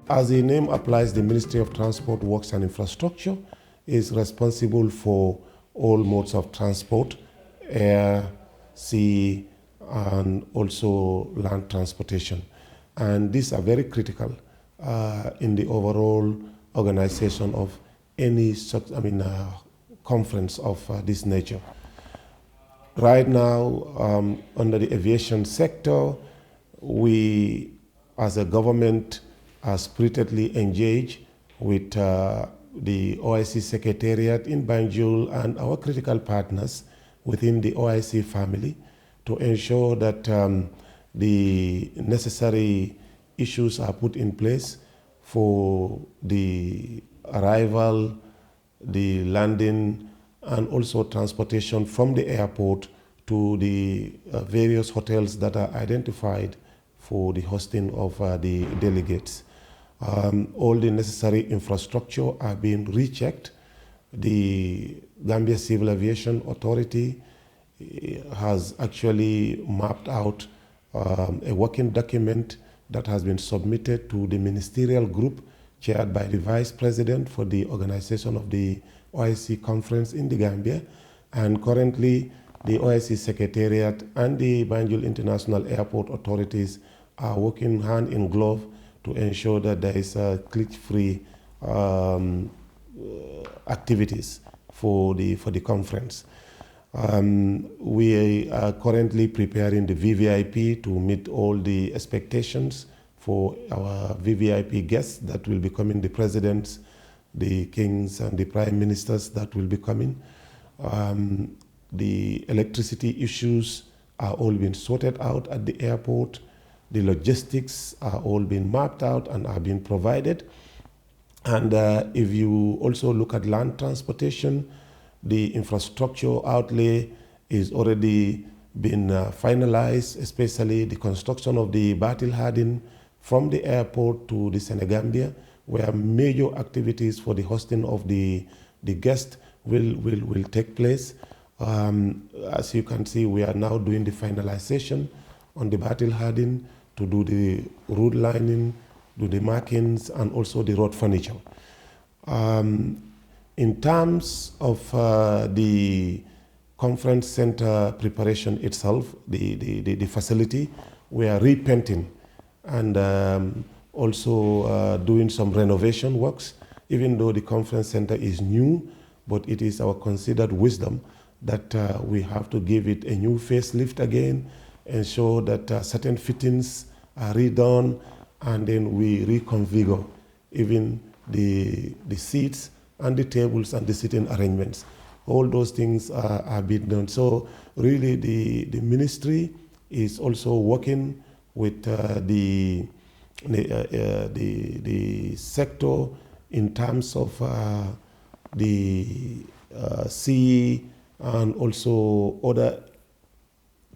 As the name applies, the Ministry of Transport, Works and Infrastructure is responsible for all modes of transport, air, sea, and also land transportation. And these are very critical in the overall organization of any conference of this nature. Right now, under the aviation sector, we as a government are spiritedly engaged with the OIC Secretariat in Banjul and our critical partners within the OIC family to ensure that the necessary issues are put in place for the arrival, the landing, and also transportation from the airport to the various hotels that are identified for the hosting of the delegates. All the necessary infrastructure are being rechecked. The Gambia Civil Aviation Authority has actually mapped out a working document that has been submitted to the ministerial group chaired by the Vice President for the organization of the OIC conference in the Gambia. And currently, the OIC Secretariat and the Banjul International Airport authorities are working hand in glove to ensure that there is glitch-free activities for the conference. We are currently preparing the VVIP to meet all the expectations for our VVIP guests that will be coming, the presidents, the kings and the prime ministers that will be coming. The electricity issues are all being sorted out at the airport. The logistics are all being mapped out and are being provided. And if you also look at land transportation, the infrastructure outlay is already been finalized, especially the construction of the Harden from the airport to the Senegambia, where major activities for the hosting of the guests will take place. As you can see, we are now doing the finalization on the Harden to do the road lining, do the markings, and also the road furniture. In terms of the conference center preparation itself, the facility, we are repainting and also doing some renovation works, even though the conference center is new, but it is our considered wisdom that we have to give it a new facelift again, ensure that certain fittings are redone, and then we reconfigure even the seats and the tables and the sitting arrangements. All those things are being done. So really the ministry is also working with the sector in terms of the sea and also other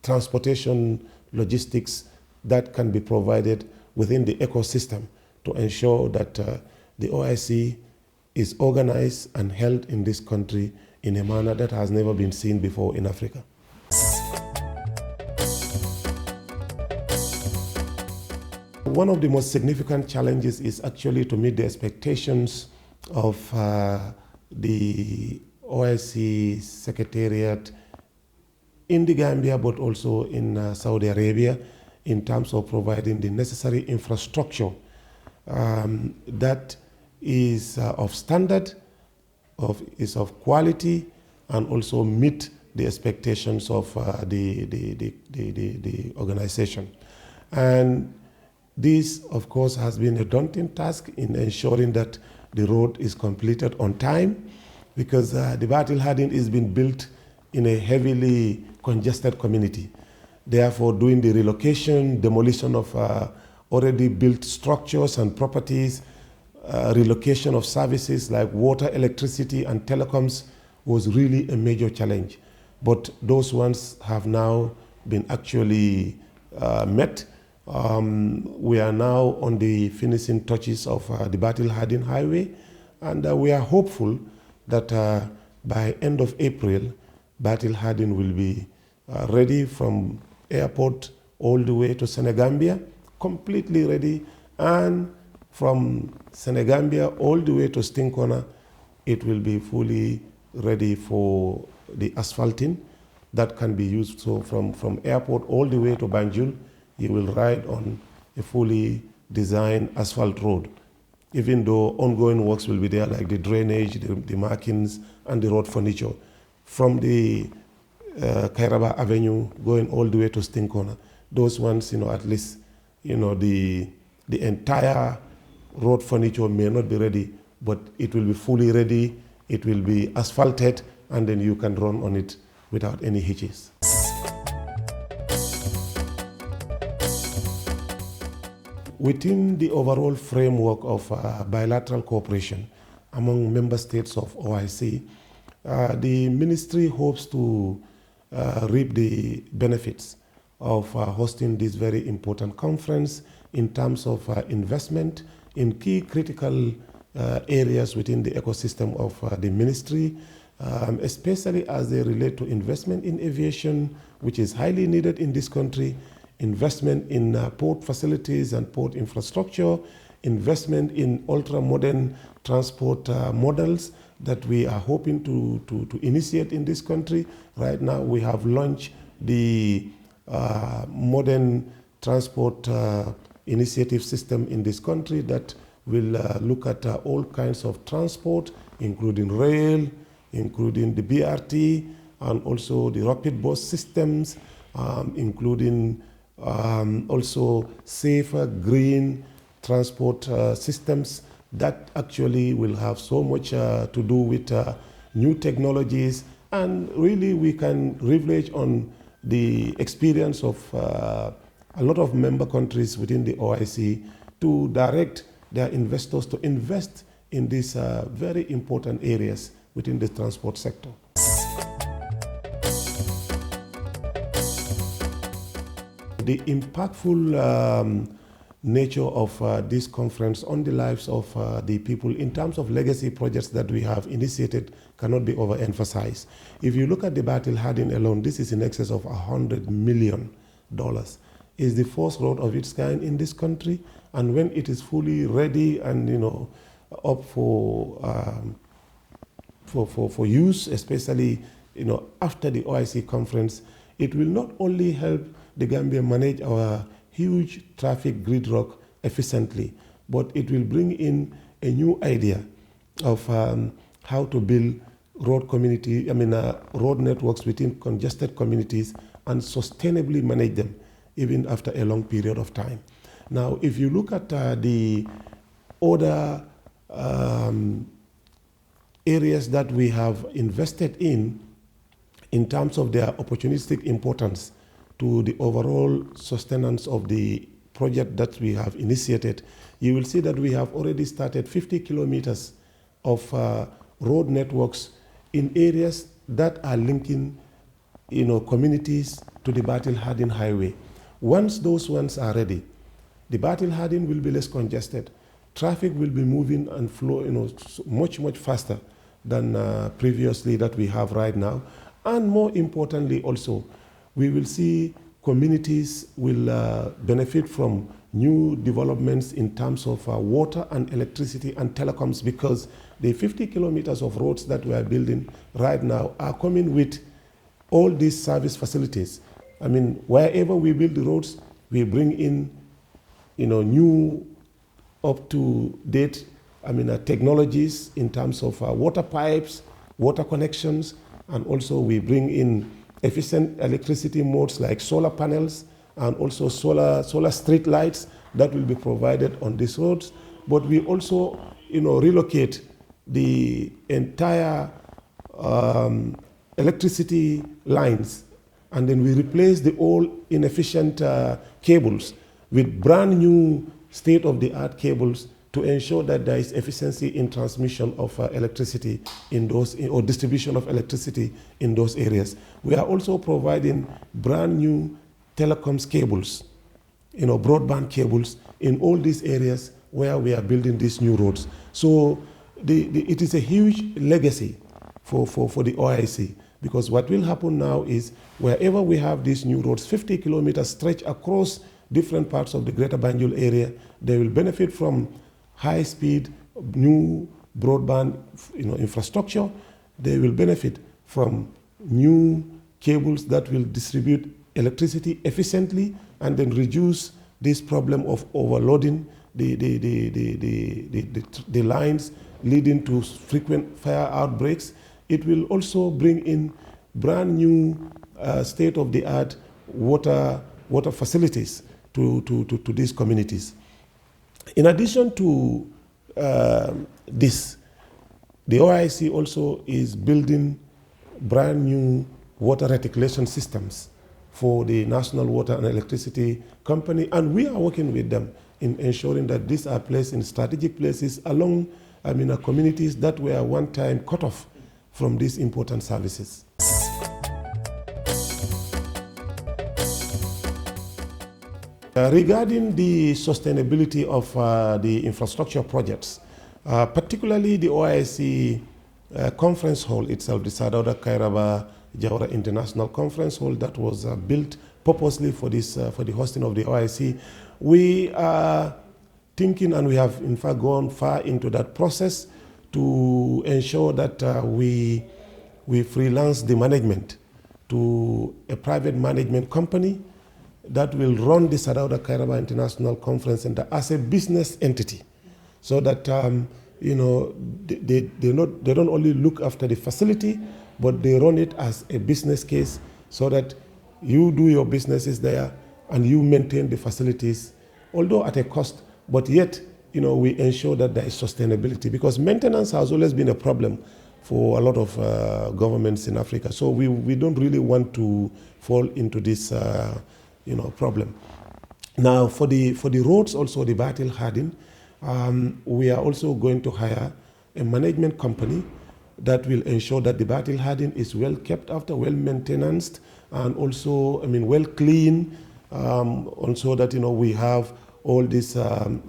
transportation logistics that can be provided within the ecosystem to ensure that the OIC is organized and held in this country in a manner that has never been seen before in Africa. One of the most significant challenges is actually to meet the expectations of the OIC Secretariat in the Gambia, but also in Saudi Arabia, in terms of providing the necessary infrastructure that is of standard, is of quality, and also meet the expectations of the organization. And this, of course, has been a daunting task in ensuring that the road is completed on time, because the Harden is being built in a heavily congested community. Therefore, doing the relocation, demolition of already built structures and properties, relocation of services like water, electricity, and telecoms was really a major challenge. But those ones have now been actually met. We are now on the finishing touches of the Harden Highway, and we are hopeful that by end of April, Harden will be ready from airport all the way to Senegambia, completely ready, and from Senegambia all the way to Stinkona, it will be fully ready for the asphalting that can be used. So from airport all the way to Banjul, you will ride on a fully designed asphalt road, even though ongoing works will be there, like the drainage, the markings, and the road furniture. From the Kairaba Avenue going all the way to Stinkona, those ones, at least, the entire road furniture may not be ready, but it will be fully ready, it will be asphalted, and then you can run on it without any hitches. Within the overall framework of bilateral cooperation among member states of OIC, the ministry hopes to reap the benefits of hosting this very important conference in terms of investment in key critical areas within the ecosystem of the ministry, especially as they relate to investment in aviation, which is highly needed in this country, investment in port facilities and port infrastructure, investment in ultra-modern transport models that we are hoping to initiate in this country. Right now, we have launched the modern transport initiative system in this country that will look at all kinds of transport, including rail, including the BRT, and also the rapid bus systems, including also safer green transport systems that actually will have so much to do with new technologies. And really we can leverage on the experience of a lot of member countries within the OIC to direct their investors to invest in these very important areas within the transport sector. The impactful nature of this conference on the lives of the people in terms of legacy projects that we have initiated cannot be overemphasized. If you look at the Battle Harden alone, this is in excess of $100 million. It's the first road of its kind in this country, and when it is fully ready and up for use, especially after the OIC conference, it will not only help the Gambia manage our huge traffic gridlock efficiently, but it will bring in a new idea of how to build road networks within congested communities and sustainably manage them even after a long period of time. Now, if you look at the other areas that we have invested in terms of their opportunistic importance to the overall sustenance of the project that we have initiated, you will see that we have already started 50 kilometers of road networks in areas that are linking communities to the Battle Harden Highway. Once those ones are ready, the Battle Harden will be less congested. Traffic will be moving and flow much faster than previously that we have right now. And more importantly also, we will see communities will benefit from new developments in terms of water and electricity and telecoms, because the 50 kilometers of roads that we are building right now are coming with all these service facilities. I mean, wherever we build the roads, we bring in new up-to-date technologies in terms of water pipes, water connections, and also we bring in efficient electricity modes like solar panels and also solar street lights that will be provided on these roads. But we also relocate the entire electricity lines, and then we replace the old inefficient cables with brand new state-of-the-art cables to ensure that there is efficiency in transmission of electricity in those, or distribution of electricity in those areas. We are also providing brand new telecoms cables, broadband cables in all these areas where we are building these new roads. So it is a huge legacy for the OIC, because what will happen now is wherever we have these new roads, 50 kilometers stretch across different parts of the Greater Banjul area, they will benefit from high-speed, new broadband infrastructure. They will benefit from new cables that will distribute electricity efficiently and then reduce this problem of overloading the lines, leading to frequent fire outbreaks. It will also bring in brand new state-of-the-art water facilities to these communities. In addition to this, the OIC also is building brand new water reticulation systems for the National Water and Electricity Company, and we are working with them in ensuring that these are placed in strategic places along communities that were one time cut off from these important services. Regarding the sustainability of the infrastructure projects, particularly the OIC conference hall itself, the Sadauda Kairaba Jawara International Conference Hall that was built purposely for this, for the hosting of the OIC, we are thinking, and we have in fact gone far into that process to ensure that we freelance the management to a private management company that will run the Sadauda Kairaba International Conference Center as a business entity, so that they don't only look after the facility, but they run it as a business case, so that you do your businesses there and you maintain the facilities, although at a cost, but yet we ensure that there is sustainability, because maintenance has always been a problem for a lot of governments in Africa. So we don't really want to fall into this problem. Now for the roads, also the Battle Harden, we are also going to hire a management company that will ensure that the Battle Harden is well kept after, well maintained, and also well clean. Also that we have all these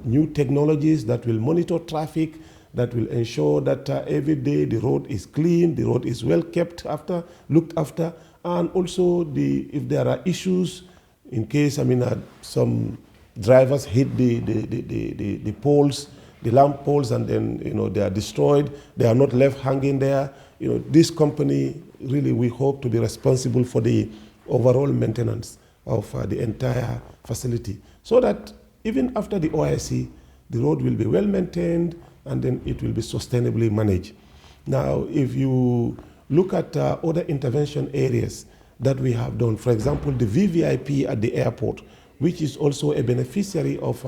new technologies that will monitor traffic, that will ensure that every day the road is clean, the road is well kept after, looked after, and also if there are issues, in case some drivers hit the poles, the lamp poles, and then they are destroyed, they are not left hanging there. This company really, we hope to be responsible for the overall maintenance of the entire facility, so that even after the OIC, the road will be well maintained and then it will be sustainably managed. Now, if you look at other intervention areas that we have done, for example, the VVIP at the airport, which is also a beneficiary of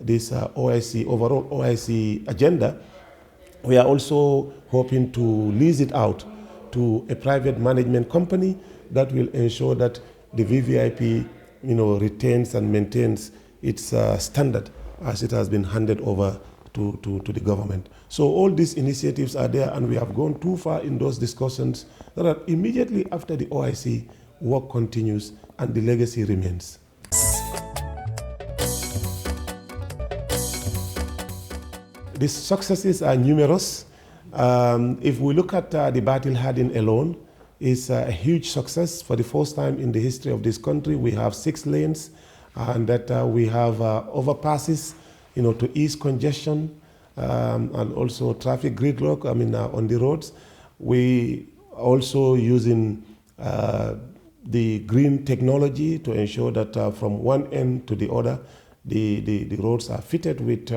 this OIC, overall OIC agenda, we are also hoping to lease it out to a private management company that will ensure that the VVIP retains and maintains its standard as it has been handed over to the government. So all these initiatives are there, and we have gone too far in those discussions that immediately after the OIC, work continues and the legacy remains. The successes are numerous. If we look at the Battle Harden alone, it's a huge success. For the first time in the history of this country, we have 6 lanes, and that we have overpasses, to ease congestion and also traffic gridlock. On the roads, we also using the green technology to ensure that from one end to the other, the roads are fitted with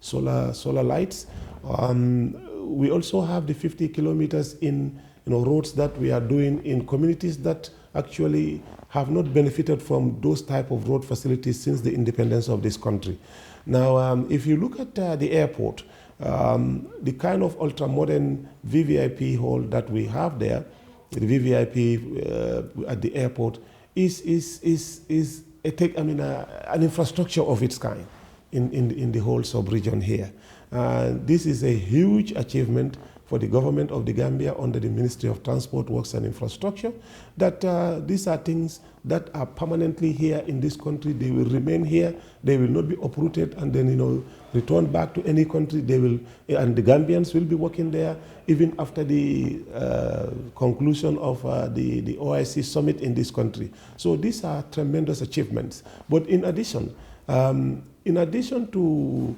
solar lights. We also have the 50 kilometers in roads that we are doing in communities that actually have not benefited from those type of road facilities since the independence of this country. Now, if you look at the airport, the kind of ultra-modern VVIP hall that we have there, the VVIP at the airport is an infrastructure of its kind in the whole sub-region here. This is a huge achievement for the government of the Gambia under the Ministry of Transport, Works and Infrastructure, that these are things that are permanently here in this country. They will remain here. They will not be uprooted and then returned back to any country. And the Gambians will be working there even after the conclusion of the OIC summit in this country. So these are tremendous achievements. But in addition to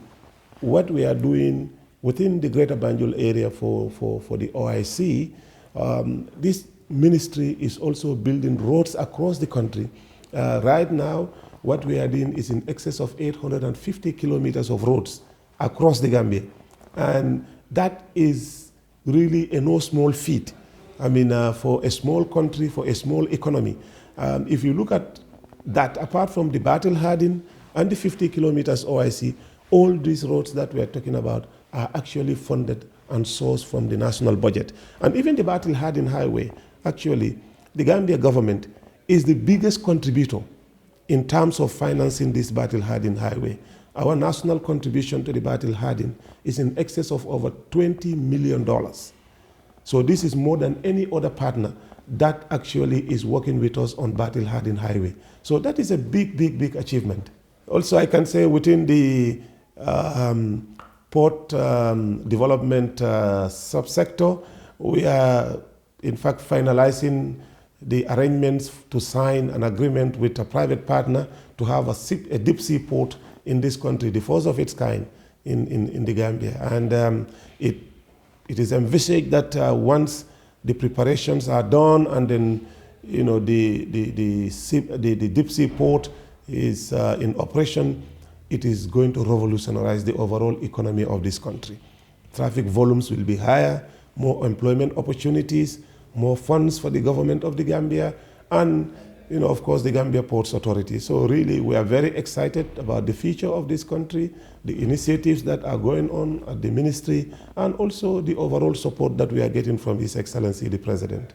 what we are doing within the Greater Banjul area for the OIC, this ministry is also building roads across the country. Right now, what we are doing is in excess of 850 kilometers of roads across the Gambia. And that is really a no small feat. I mean, for a small country, for a small economy. If you look at that, apart from the Battle Harden and the 50 kilometers OIC, all these roads that we are talking about are actually funded and sourced from the national budget. And even the Battle Harden Highway, actually, the Gambia government is the biggest contributor in terms of financing this Battle Harden Highway. Our national contribution to the Battle Harden is in excess of over $20 million. So this is more than any other partner that actually is working with us on Battle Harden Highway. So that is a big, big, big achievement. Also, I can say within the port development subsector, we are in fact finalizing the arrangements to sign an agreement with a private partner to have a deep sea port in this country, the first of its kind in the Gambia. And it is envisaged that once the preparations are done and then the deep sea port is in operation, it is going to revolutionize the overall economy of this country. Traffic volumes will be higher, more employment opportunities, more funds for the government of the Gambia, and of course, the Gambia Ports Authority. So really, we are very excited about the future of this country, the initiatives that are going on at the ministry, and also the overall support that we are getting from His Excellency, the President.